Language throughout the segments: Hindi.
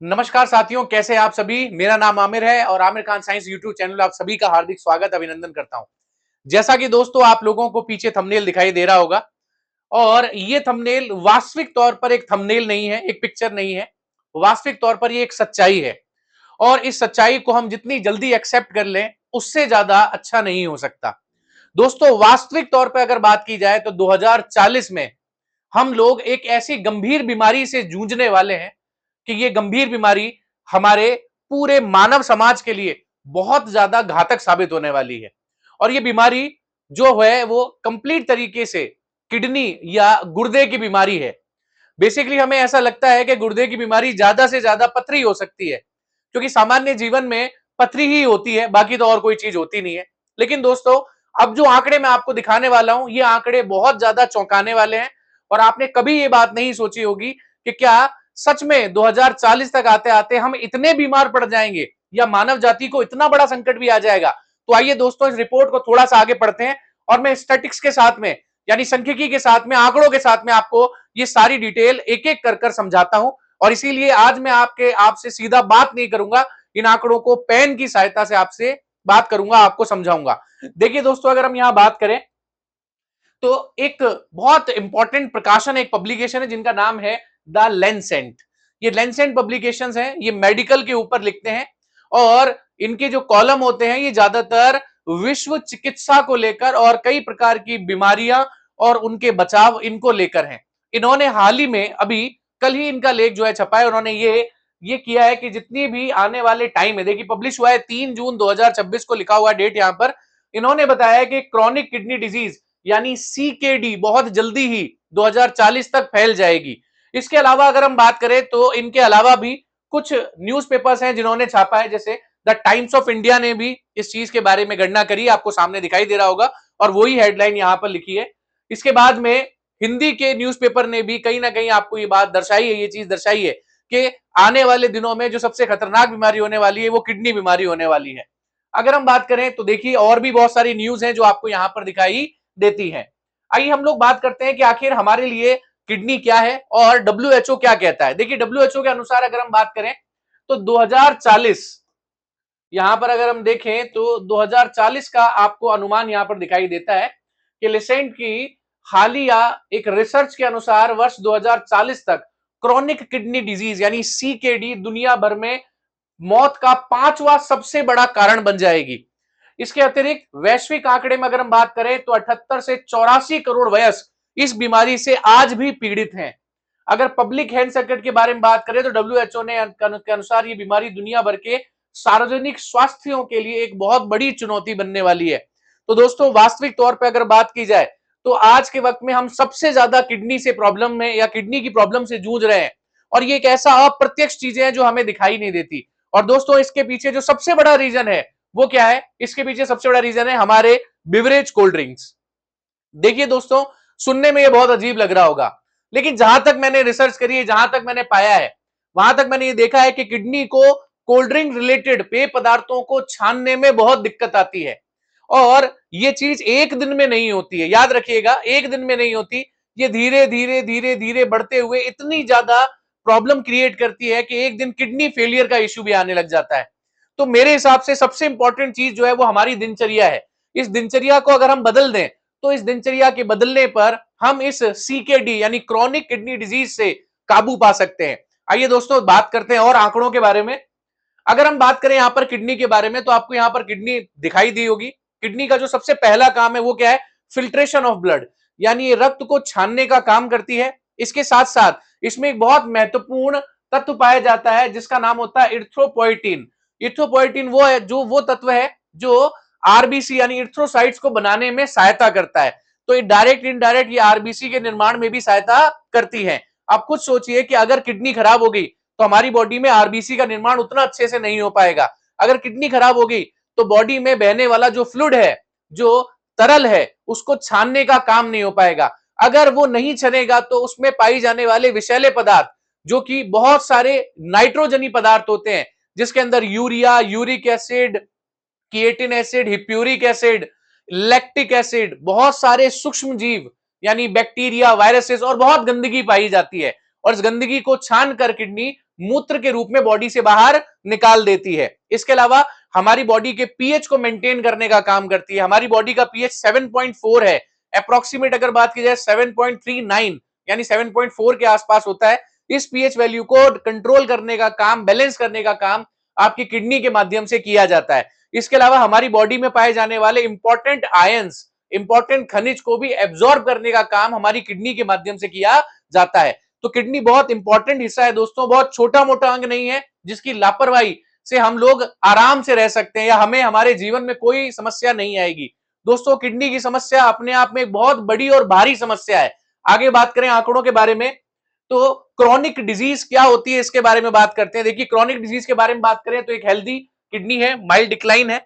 नमस्कार साथियों, कैसे हैं आप सभी। मेरा नाम आमिर है और Aamir Khan science YouTube channel आप सभी का हार्दिक स्वागत अभिनंदन करता हूं। जैसा कि दोस्तों आप लोगों को पीछे थंबनेल दिखाई दे रहा होगा और ये थंबनेल वास्तविक तौर पर एक थंबनेल नहीं है, एक पिक्चर नहीं है। वास्तविक तौर पर ये एक सच्चाई है और इस सच्चाई को हम जितनी जल्दी एक्सेप्ट कर लें उससे ज्यादा अच्छा नहीं हो सकता। दोस्तों वास्तविक तौर पर अगर बात की जाए तो 2040 में हम लोग एक ऐसी गंभीर बीमारी से जूझने वाले हैं कि ये गंभीर बीमारी हमारे पूरे मानव समाज के लिए बहुत ज्यादा घातक साबित होने वाली है। और ये बीमारी जो है वो कंप्लीट तरीके से किडनी या गुर्दे की बीमारी है। बेसिकली हमें ऐसा लगता है कि गुर्दे की बीमारी ज्यादा से ज्यादा पथरी हो सकती है, क्योंकि सामान्य जीवन में पथरी ही होती है, बाकी तो और कोई चीज होती नहीं है। लेकिन दोस्तों अब जो आंकड़े मैं आपको दिखाने वाला हूं, ये आंकड़े बहुत ज्यादा चौंकाने वाले हैं और आपने कभी ये बात नहीं सोची होगी कि क्या सच में 2040 तक आते आते हम इतने बीमार पड़ जाएंगे या मानव जाति को इतना बड़ा संकट भी आ जाएगा। तो आइए दोस्तों इस रिपोर्ट को थोड़ा सा आगे पढ़ते हैं और मैं स्टैटिक्स के साथ में यानी सांख्यिकी के साथ में आंकड़ों के साथ में आपको ये सारी डिटेल एक एक कर समझाता हूं। और इसीलिए आज मैं आपसे सीधा बात नहीं करूंगा, इन आंकड़ों को पेन की सहायता से आपसे बात करूंगा, आपको समझाऊंगा। देखिए दोस्तों अगर हम यहां बात करें तो एक बहुत इंपॉर्टेंट प्रकाशन, एक पब्लिकेशन है जिनका नाम है द लेंसेंट। ये लेंसेंट पब्लिकेशंस हैं, ये मेडिकल के ऊपर लिखते हैं और इनके जो कॉलम होते हैं ये ज्यादातर विश्व चिकित्सा को लेकर और कई प्रकार की बीमारियां और उनके बचाव इनको लेकर हैं। इन्होंने हाल ही में अभी कल ही इनका लेख जो है छपा है। उन्होंने ये किया है कि जितनी भी आने वाले टाइम है, देखिए पब्लिश हुआ है 3 जून 2026 को, लिखा हुआ डेट यहां पर। इन्होंने बताया कि क्रॉनिक किडनी डिजीज यानी सीकेडी बहुत जल्दी ही 2040 तक फैल जाएगी। इसके अलावा अगर हम बात करें तो इनके अलावा भी कुछ न्यूज़पेपर्स हैं जिन्होंने छापा है, जैसे द टाइम्स ऑफ इंडिया ने भी इस चीज के बारे में गणना करी, आपको सामने दिखाई दे रहा होगा और वही हेडलाइन यहां पर लिखी है। इसके बाद में हिंदी के न्यूज़पेपर ने भी कहीं ना कहीं आपको ये बात दर्शाई है, ये चीज दर्शाई है कि आने वाले दिनों में जो सबसे खतरनाक बीमारी होने वाली है वो किडनी बीमारी होने वाली है। अगर हम बात करें तो देखिए और भी बहुत सारी न्यूज हैं जो आपको यहां पर दिखाई देती है। आइए हम लोग बात करते हैं कि आखिर हमारे लिए किडनी क्या है और डब्ल्यूएचओ क्या कहता है। देखिए डब्ल्यूएचओ के अनुसार अगर हम बात करें तो 2040, यहां पर अगर हम देखें तो 2040 का आपको अनुमान यहां पर दिखाई देता है कि लिसेंट की हालिया एक रिसर्च के अनुसार वर्ष 2040 तक क्रॉनिक किडनी डिजीज यानी सीकेडी दुनिया भर में मौत का 5वां सबसे बड़ा कारण बन जाएगी। इसके अतिरिक्त वैश्विक आंकड़े में अगर हम बात करें तो 78 से 84 करोड़ वयस्क इस बीमारी से आज भी पीड़ित हैं। अगर पब्लिक हेल्थ संकट के बारे में बात करें तो डब्ल्यूएचओ ने के अनुसार ये बीमारी दुनिया भर के सार्वजनिक स्वास्थ्यों के लिए एक बहुत बड़ी चुनौती बनने वाली है। तो दोस्तों वास्तविक तौर पर अगर बात की जाए तो आज के वक्त में हम सबसे ज्यादा किडनी से प्रॉब्लम में या किडनी की प्रॉब्लम से जूझ रहे हैं और ये एक ऐसा अप्रत्यक्ष चीजें हैं जो हमें दिखाई नहीं देती। और दोस्तों इसके पीछे जो सबसे बड़ा रीजन है वो क्या है? इसके पीछे सबसे बड़ा रीजन है हमारे बिवरेज कोल्ड ड्रिंक्स। देखिए दोस्तों सुनने में ये बहुत अजीब लग रहा होगा, लेकिन जहां तक मैंने रिसर्च करी है, जहां तक मैंने पाया है, वहां तक मैंने ये देखा है कि किडनी को कोल्ड ड्रिंक रिलेटेड पेय पदार्थों को छानने में बहुत दिक्कत आती है और ये चीज एक दिन में नहीं होती है, याद रखिएगा, एक दिन में नहीं होती। ये धीरे धीरे धीरे धीरे बढ़ते हुए इतनी ज्यादा प्रॉब्लम क्रिएट करती है कि एक दिन किडनी फेलियर का इश्यू भी आने लग जाता है। तो मेरे हिसाब से सबसे इंपॉर्टेंट चीज जो है वो हमारी दिनचर्या है। इस दिनचर्या को अगर हम बदल दें तो इस दिनचर्या के बदलने पर हम इस सीकेडी यानी क्रॉनिक किडनी डिजीज से काबू पा सकते हैं। आइए दोस्तों बात करते हैं और आंकड़ों के बारे में। अगर हम बात करें यहां पर किडनी के बारे में तो आपको यहां पर किडनी दिखाई दी होगी। किडनी का जो सबसे पहला काम है वो क्या है? फिल्ट्रेशन ऑफ ब्लड, यानी ये रक्त को छानने का काम करती है। इसके साथ साथ इसमें एक बहुत महत्वपूर्ण तत्व पाया जाता है जिसका नाम होता है इरिथ्रोपोइटिन। इरिथ्रोपोइटिन वो है जो वो तत्व है जो आरबीसी यानी इरिथ्रोसाइट्स को बनाने में सहायता करता है। तो ये डायरेक्ट इनडायरेक्ट ये आरबीसी के निर्माण में भी सहायता करती है। आप खुद सोचिए कि अगर किडनी खराब हो गई तो हमारी बॉडी में आरबीसी का निर्माण उतना अच्छे से नहीं हो पाएगा। अगर किडनी खराब हो गई तो बॉडी में बहने वाला जो फ्लूइड है, जो तरल है, उसको छानने का काम नहीं हो पाएगा। अगर वो नहीं छनेगा तो उसमें पाई जाने वाले विषैले पदार्थ, जो कि बहुत सारे नाइट्रोजनी पदार्थ होते हैं, जिसके अंदर urea, uric acid, creatine acid, hippuric acid, lactic acid, बहुत सारे सूक्ष्म जीव यानी बैक्टीरिया, वायरसेस और बहुत गंदगी पाई जाती है। और इस गंदगी को छान कर किडनी मूत्र के रूप में बॉडी से बाहर निकाल देती है। इसके अलावा हमारी बॉडी के पीएच को मेंटेन करने का काम करती है। हमारी बॉडी का पीएच 7.4 है, अप्रोक्सीमेट अगर बात की जाए 7.39 यानी 7.4 के आसपास होता है। इस पीएच वैल्यू को कंट्रोल करने का काम, बैलेंस करने का काम आपकी किडनी के माध्यम से किया जाता है। इसके अलावा हमारी बॉडी में पाए जाने वाले इंपॉर्टेंट आयंस, इंपॉर्टेंट खनिज को भी एब्जॉर्ब करने का काम हमारी किडनी के माध्यम से किया जाता है। तो किडनी बहुत इंपॉर्टेंट हिस्सा है दोस्तों, बहुत छोटा मोटा अंग नहीं है जिसकी लापरवाही से हम लोग आराम से रह सकते हैं या हमें हमारे जीवन में कोई समस्या नहीं आएगी। दोस्तों किडनी की समस्या अपने आप में एक बहुत बड़ी और भारी समस्या है। आगे बात करें आंकड़ों के बारे में, तो क्रॉनिक डिजीज क्या होती है इसके बारे में बात करते हैं। देखिए क्रॉनिक डिजीज के बारे में बात करें तो एक हेल्दी किडनी है, माइल्ड डिक्लाइन है,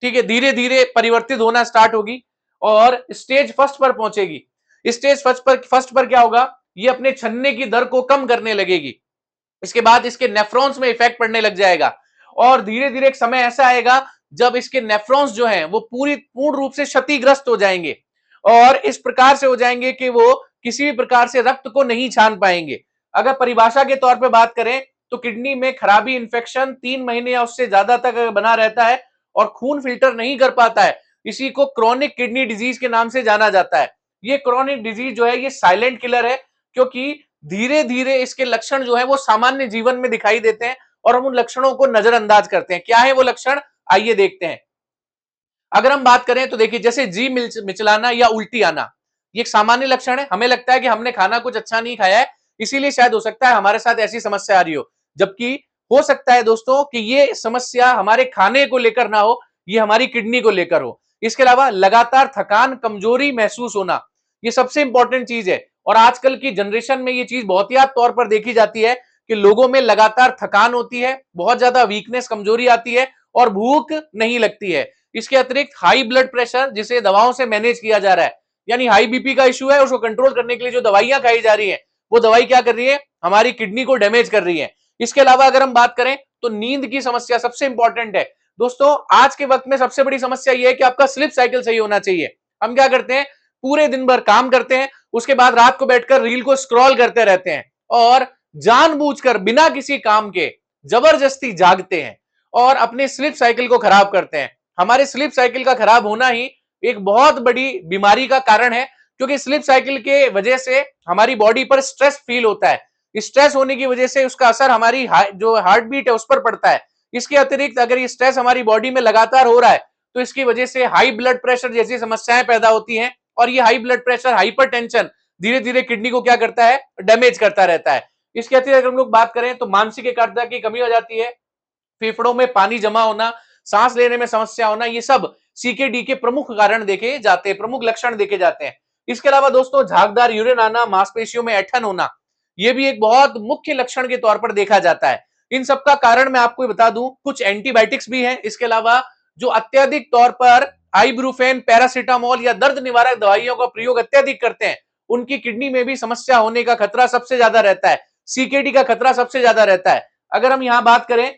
ठीक है, धीरे धीरे परिवर्तित होना स्टार्ट होगी और स्टेज फर्स्ट पर पहुंचेगी। स्टेज फर्स्ट पर क्या होगा, ये अपने छन्ने की दर को कम करने लगेगी। इसके बाद इसके नेफ्रॉन्स में इफेक्ट पड़ने लग जाएगा और धीरे धीरे एक समय ऐसा आएगा जब इसके नेफ्रॉन्स जो हैं वो पूर्ण रूप से क्षतिग्रस्त हो जाएंगे और इस प्रकार से हो जाएंगे कि वो किसी भी प्रकार से रक्त को नहीं छान पाएंगे। अगर परिभाषा के तौर पे बात करें तो किडनी में खराबी, इन्फेक्शन 3 महीने या उससे ज्यादा तक बना रहता है और खून फिल्टर नहीं कर पाता है, इसी को क्रोनिक किडनी डिजीज के नाम से जाना जाता है। ये क्रोनिक डिजीज जो है ये साइलेंट किलर है, क्योंकि धीरे धीरे इसके लक्षण जो है वो सामान्य जीवन में दिखाई देते हैं और हम उन लक्षणों को नजरअंदाज करते हैं। क्या है वो लक्षण, आइए देखते हैं। अगर हम बात करें तो देखिए जैसे जी मिचलाना या उल्टी आना, ये एक सामान्य लक्षण है। हमें लगता है कि हमने खाना कुछ अच्छा नहीं खाया है, इसीलिए शायद हो सकता है हमारे साथ ऐसी समस्या आ रही हो, जबकि हो सकता है दोस्तों कि ये समस्या हमारे खाने को लेकर ना हो, ये हमारी किडनी को लेकर हो। इसके अलावा लगातार थकान, कमजोरी महसूस होना, ये सबसे इंपॉर्टेंट चीज है और आजकल की जनरेशन में ये चीज बहुत ही आम तौर पर देखी जाती है कि लोगों में लगातार थकान होती है, बहुत ज्यादा वीकनेस, कमजोरी आती है और भूख नहीं लगती है। इसके अतिरिक्त हाई ब्लड प्रेशर, जिसे दवाओं से मैनेज किया जा रहा है, यानी हाई बीपी का इश्यू है, उसको कंट्रोल करने के लिए जो दवाइयां खाई जा रही है, वो दवाई क्या कर रही है, हमारी किडनी को डैमेज कर रही है। इसके अलावा अगर हम बात करें तो नींद की समस्या सबसे इंपॉर्टेंट है। दोस्तों आज के वक्त में सबसे बड़ी समस्या यह है कि आपका स्लीप साइकिल सही होना चाहिए। हम क्या करते हैं, पूरे दिन भर काम करते हैं, उसके बाद रात को बैठकर रील को स्क्रॉल करते रहते हैं और जानबूझकर बिना किसी काम के जबरदस्ती जागते हैं और अपने स्लीप साइकिल को खराब करते हैं। हमारे स्लीप साइकिल का खराब होना ही एक बहुत बड़ी बीमारी का कारण है, क्योंकि स्लीप साइकिल के वजह से हमारी बॉडी पर स्ट्रेस फील होता है। स्ट्रेस होने की वजह से उसका असर हमारी जो हार्ट बीट है उस पर पड़ता है। इसके अतिरिक्त अगर ये स्ट्रेस हमारी बॉडी में लगातार हो रहा है तो इसकी वजह से हाई ब्लड प्रेशर जैसी समस्याएं पैदा होती हैं और ये हाई ब्लड प्रेशर, हाइपरटेंशन धीरे धीरे किडनी को क्या करता है, डैमेज करता रहता है। इसके अतिरिक्त अगर हम लोग बात करें तो मानसिक एकाग्रता की कमी हो जाती है, फेफड़ों में पानी जमा होना, सांस लेने में समस्या होना, ये सब सीकेडी के प्रमुख कारण देखे जाते हैं, प्रमुख लक्षण देखे जाते हैं। इसके अलावा दोस्तों झागदार यूरिन आना, मांसपेशियों में ऐंठन होना, ये भी एक बहुत मुख्य लक्षण के तौर पर देखा जाता है। इन सब का कारण मैं आपको बता दूं, कुछ एंटीबायोटिक्स भी हैं। इसके अलावा जो अत्यधिक तौर पर आइब्रूफेन, पैरासीटामोल या दर्द निवारक दवाइयों का प्रयोग अत्यधिक करते हैं, उनकी किडनी में भी समस्या होने का खतरा सबसे ज्यादा रहता है, सीकेडी का खतरा सबसे ज्यादा रहता है। अगर हम यहां बात करें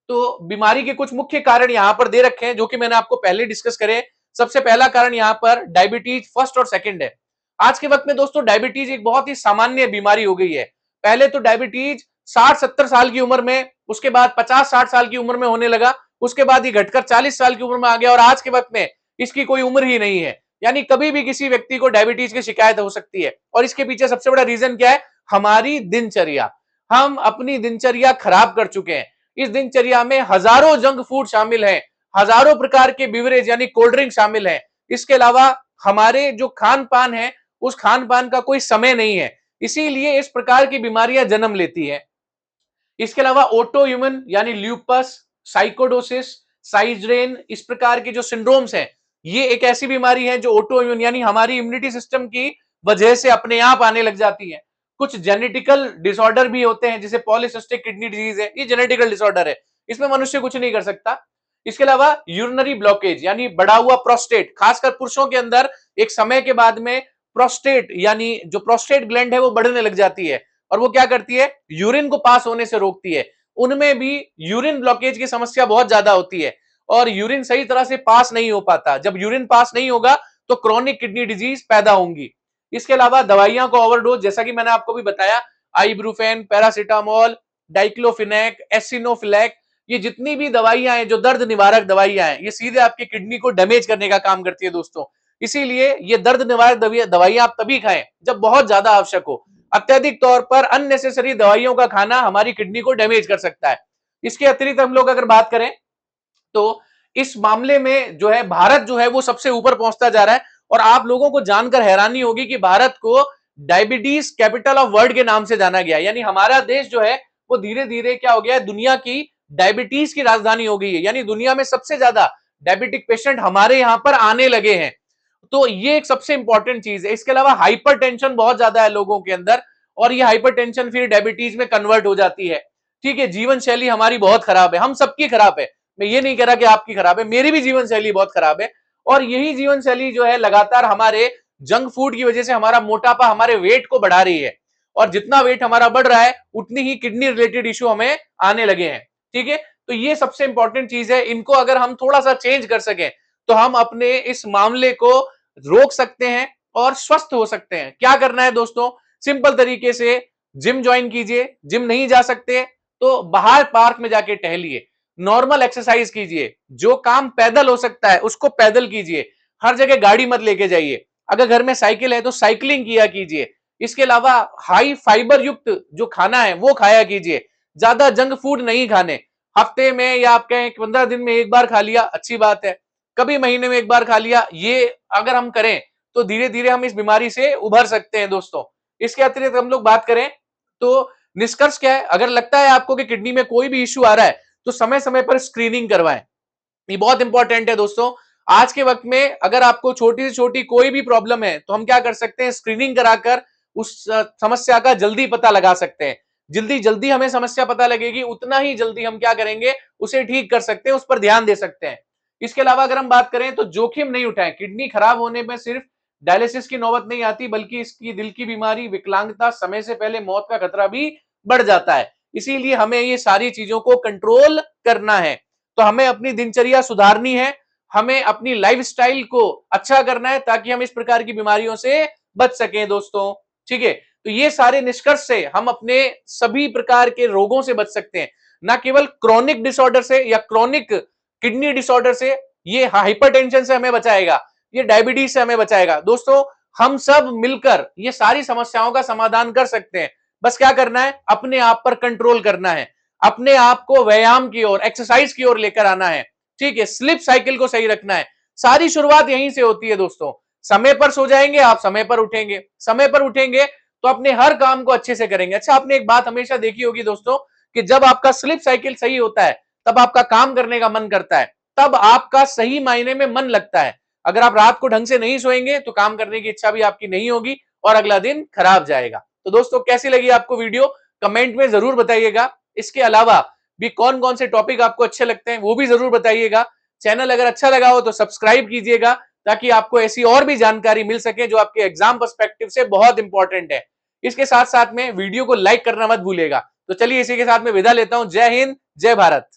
तो बीमारी के कुछ मुख्य कारण यहां पर दे रखे हैं जो कि मैंने आपको पहले डिस्कस करे। सबसे पहला कारण यहां पर डायबिटीज फर्स्ट और सेकंड है। आज के वक्त में दोस्तों डायबिटीज एक बहुत ही सामान्य बीमारी हो गई है। पहले तो डायबिटीज 60-70 साल की उम्र में, उसके बाद 50-60 साल की उम्र में होने लगा, उसके बाद ये घटकर 40 साल की उम्र में आ गया और आज के वक्त में इसकी कोई उम्र ही नहीं है। यानी कभी भी किसी व्यक्ति को डायबिटीज की शिकायत हो सकती है और इसके पीछे सबसे बड़ा रीजन क्या है, हमारी दिनचर्या। हम अपनी दिनचर्या खराब कर चुके हैं। इस दिनचर्या में हजारों जंक फूड शामिल हैं, हजारों प्रकार के बिवरेज यानी कोल्ड ड्रिंक शामिल हैं। इसके अलावा हमारे जो खान पान है उस खान पान का कोई समय नहीं है, इसीलिए इस प्रकार की बीमारियां जन्म लेती है। इसके अलावा ऑटो इम्यून यानी ल्यूपस, साइकोडोसिस, साइजरेन, इस प्रकार के जो सिंड्रोम्स हैं, ये एक ऐसी बीमारी है जो ऑटो इम्यून यानी हमारी इम्यूनिटी सिस्टम की वजह से अपने आप आने लग जाती है। कुछ जेनेटिकल डिसऑर्डर भी होते हैं, जैसे पॉलीसिस्टिक किडनी डिजीज है, ये जेनेटिकल डिसऑर्डर है, इसमें मनुष्य कुछ नहीं कर सकता। इसके अलावा यूरिनरी ब्लॉकेज यानी बढ़ा हुआ प्रोस्टेट, खासकर पुरुषों के अंदर एक समय के बाद में प्रोस्टेट यानी जो प्रोस्टेट ग्लैंड है वो बढ़ने लग जाती है और वो क्या करती है, यूरिन को पास होने से रोकती है। उनमें भी यूरिन ब्लॉकेज की समस्या बहुत ज्यादा होती है और यूरिन सही तरह से पास नहीं हो पाता। जब यूरिन पास नहीं होगा तो क्रोनिक किडनी डिजीज पैदा होंगी। इसके अलावा दवाइयों का ओवरडोज, जैसा कि मैंने आपको भी बताया, आइब्रूफेन, पैरासिटामोल, डाइक्लोफिनेक, एसिनोफिलैक, ये जितनी भी दवाइयां हैं जो दर्द निवारक दवाइयां हैं, ये सीधे आपकी किडनी को डैमेज करने का काम करती है दोस्तों। इसीलिए ये दर्द निवारक दवाइयां आप तभी खाएं जब बहुत ज्यादा आवश्यक हो। अत्यधिक तौर पर अननेसेसरी दवाइयों का खाना हमारी किडनी को डैमेज कर सकता है। इसके अतिरिक्त हम लोग अगर बात करें तो इस मामले में जो है भारत जो है वो सबसे ऊपर पहुंचता जा रहा है। और आप लोगों को जानकर हैरानी होगी कि भारत को डायबिटीज कैपिटल ऑफ वर्ल्ड के नाम से जाना गया, यानी हमारा देश जो है वो धीरे धीरे क्या हो गया है, दुनिया की डायबिटीज की राजधानी हो गई है। यानी दुनिया में सबसे ज्यादा डायबिटिक पेशेंट हमारे यहां पर आने लगे हैं। तो ये एक सबसे इंपॉर्टेंट चीज है। इसके अलावा हाइपरटेंशन बहुत ज्यादा है लोगों के अंदर, और ये हाइपरटेंशन फिर डायबिटीज में कन्वर्ट हो जाती है। ठीक है, जीवन शैली हमारी बहुत खराब है, हम सबकी खराब है। मैं ये नहीं कह रहा कि आपकी खराब है, मेरी भी जीवन शैली बहुत खराब है। और यही जीवन शैली जो है लगातार हमारे जंक फूड की वजह से हमारा मोटापा, हमारे वेट को बढ़ा रही है। और जितना वेट हमारा बढ़ रहा है उतनी ही किडनी रिलेटेड इश्यू हमें आने लगे हैं। ठीक है, तो ये सबसे इंपॉर्टेंट चीज है। इनको अगर हम थोड़ा सा चेंज कर सकें तो हम अपने इस मामले को रोक सकते हैं और स्वस्थ हो सकते हैं। क्या करना है दोस्तों, सिंपल तरीके से जिम ज्वाइन कीजिए। जिम नहीं जा सकते तो बाहर पार्क में जाके टहलिए, नॉर्मल एक्सरसाइज कीजिए, जो काम पैदल हो सकता है उसको पैदल कीजिए। हर जगह गाड़ी मत लेके जाइए। अगर घर में साइकिल है तो साइकिलिंग किया कीजिए। इसके अलावा हाई फाइबर युक्त जो खाना है वो खाया कीजिए। ज्यादा जंक फूड नहीं खाने। हफ्ते में या आप कहें 15 दिन में एक बार खा लिया अच्छी बात है, कभी महीने में एक बार खा लिया, ये अगर हम करें तो धीरे धीरे हम इस बीमारी से उभर सकते हैं दोस्तों। इसके अतिरिक्त हम लोग बात करें तो निष्कर्ष क्या है, अगर लगता है आपको कि किडनी में कोई भी इश्यू आ रहा है तो समय समय पर स्क्रीनिंग करवाएं। ये बहुत इंपॉर्टेंट है दोस्तों। आज के वक्त में अगर आपको छोटी से छोटी कोई भी प्रॉब्लम है तो हम क्या कर सकते हैं, स्क्रीनिंग कराकर उस समस्या का जल्दी पता लगा सकते हैं। जल्दी जल्दी हमें समस्या पता लगेगी, उतना ही जल्दी हम क्या करेंगे, उसे ठीक कर सकते हैं, उस पर ध्यान दे सकते हैं। इसके अलावा अगर हम बात करें तो जोखिम नहीं उठाएं। किडनी खराब होने में सिर्फ डायलिसिस की नौबत नहीं आती, बल्कि इसकी दिल की बीमारी, विकलांगता, समय से पहले मौत का खतरा भी बढ़ जाता है। इसीलिए हमें ये सारी चीजों को कंट्रोल करना है। तो हमें अपनी दिनचर्या सुधारनी है, हमें अपनी लाइफस्टाइल को अच्छा करना है ताकि हम इस प्रकार की बीमारियों से बच सकें दोस्तों। ठीक है, तो ये सारे निष्कर्ष से हम अपने सभी प्रकार के रोगों से बच सकते हैं, ना केवल क्रॉनिक डिसऑर्डर से या क्रॉनिक किडनी डिसऑर्डर से। ये हाइपरटेंशन से हमें बचाएगा, ये डायबिटीज से हमें बचाएगा दोस्तों। हम सब मिलकर ये सारी समस्याओं का समाधान कर सकते हैं। बस क्या करना है, अपने आप पर कंट्रोल करना है, अपने आप को व्यायाम की ओर, एक्सरसाइज की ओर लेकर आना है। ठीक है, स्लिप साइकिल को सही रखना है। सारी शुरुआत यहीं से होती है दोस्तों। समय पर सो जाएंगे आप, समय पर उठेंगे, समय पर उठेंगे तो अपने हर काम को अच्छे से करेंगे। अच्छा, आपने एक बात हमेशा देखी होगी दोस्तों कि जब आपका स्लिप साइकिल सही होता है तब आपका काम करने का मन करता है, तब आपका सही मायने में मन लगता है। अगर आप रात को ढंग से नहीं सोएंगे तो काम करने की इच्छा भी आपकी नहीं होगी और अगला दिन खराब जाएगा। तो दोस्तों, कैसी लगी आपको वीडियो, कमेंट में जरूर बताइएगा। इसके अलावा भी कौन कौन से टॉपिक आपको अच्छे लगते हैं वो भी जरूर बताइएगा। चैनल अगर अच्छा लगा हो तो सब्सक्राइब कीजिएगा ताकि आपको ऐसी और भी जानकारी मिल सके जो आपके एग्जाम पर्सपेक्टिव से बहुत इंपॉर्टेंट है। इसके साथ साथ में वीडियो को लाइक करना मत भूलिएगा। तो चलिए इसी के साथ में विदा लेता हूं। जय हिंद, जय भारत।